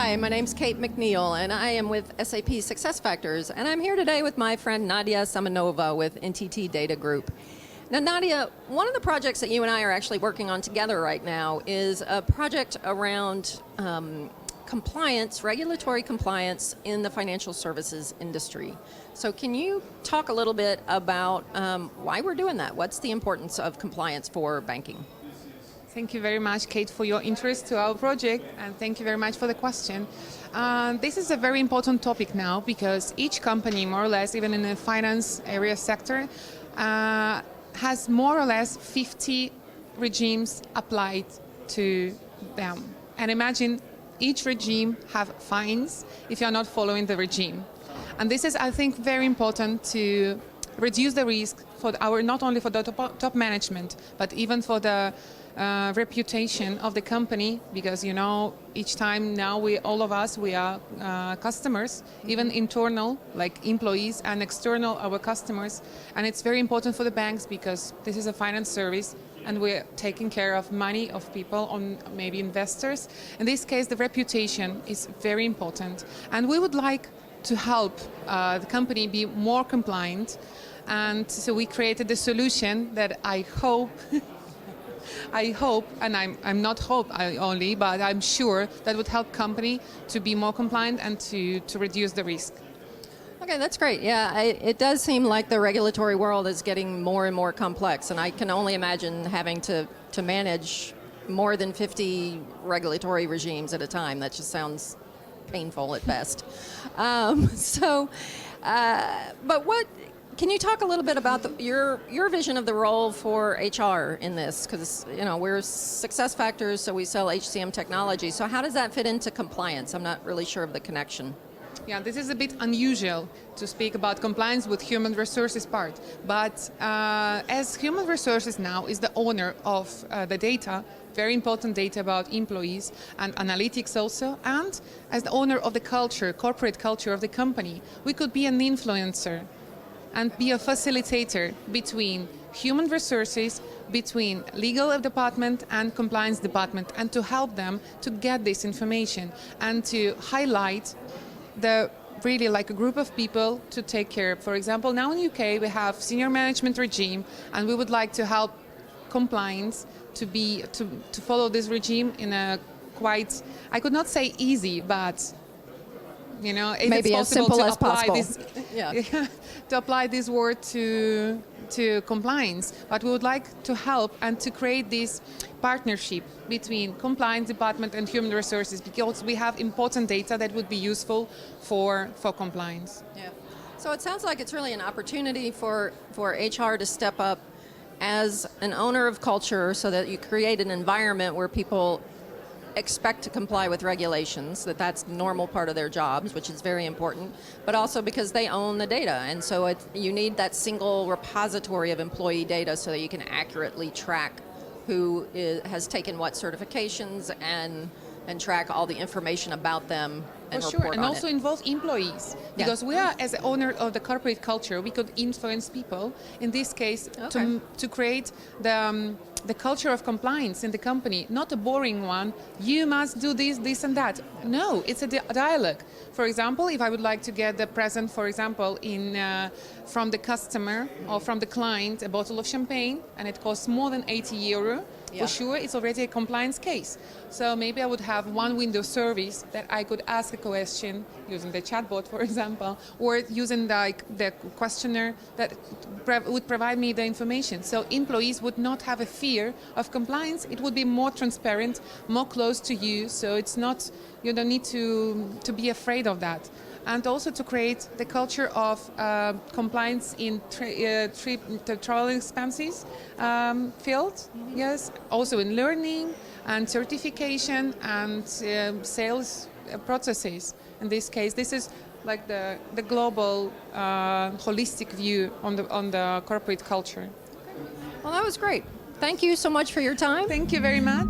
Hi, my name's Kate McNeel, and I am with SAP SuccessFactors, and I'm here today with my friend Nadezhda Semenova with NTT Data Group. Now, Nadia, one of the projects that you and I are actually working on together right now is a project around compliance, regulatory compliance in the financial services industry. So can you talk a little bit about why we're doing that? What's the importance of compliance for banking? Thank you very much, Kate, for your interest to our project, and thank you very much for the question. This is a very important topic now because each company, more or less, even in the finance area sector, has more or less 50 regimes applied to them. And imagine each regime have fines if you're not following the regime. And this is, I think, very important to reduce the risk for our, not only for the top management, but even for the reputation of the company, because you know each time now all of us are customers, even internal like employees and external our customers, and it's very important for the banks because this is a finance service and we're taking care of money of people, on maybe investors. In this case, the reputation is very important, and we would like to help the company be more compliant, and so we created a solution that I hope and I'm not hope only, but I'm sure that would help company to be more compliant and to reduce the risk. Okay, that's great. Yeah, it does seem like the regulatory world is getting more and more complex, and I can only imagine having to manage more than 50 regulatory regimes at a time. That just sounds painful at best. But what... Can you talk a little bit about your vision of the role for HR in this? Because we're SuccessFactors, so we sell HCM technology. So how does that fit into compliance? I'm not really sure of the connection. Yeah, this is a bit unusual to speak about compliance with human resources part. But as human resources now is the owner of the data, very important data about employees and analytics also, and as the owner of the culture, corporate culture of the company, we could be an influencer and be a facilitator between human resources, between legal department and compliance department, and to help them to get this information and to highlight the really like a group of people to take care. For example, now in UK we have senior management regime, and we would like to help compliance to follow this regime in a quite, I could not say easy, but if maybe it's as simple as possible. To apply this word to compliance, but we would like to help and to create this partnership between compliance department and human resources, because we have important data that would be useful for compliance. Yeah. So it sounds like it's really an opportunity for HR to step up as an owner of culture, so that you create an environment where people expect to comply with regulations, that's the normal part of their jobs, which is very important, but also because they own the data. And so you need that single repository of employee data so that you can accurately track who has taken what certifications and track all the information about them and for report sure, and on also it. involve employees, because we are, as the owner of the corporate culture, we could influence people, in this case, to create the culture of compliance in the company, not a boring one, you must do this and that. No, it's a dialogue. For example, if I would like to get the present, for example, from the customer or from the client, a bottle of champagne, and it costs more than 80 euro, for sure, it's already a compliance case. So maybe I would have one window service that I could ask a question using the chatbot, for example, or using the questionnaire that would provide me the information. So employees would not have a fear of compliance. It would be more transparent, more close to you. So it's not, you don't need to be afraid of that. And also to create the culture of compliance in travel expenses field, yes, also in learning and certification and sales processes. In this case, this is like the global holistic view on the corporate culture. Well, that was great. Thank you so much for your time. Thank you very much.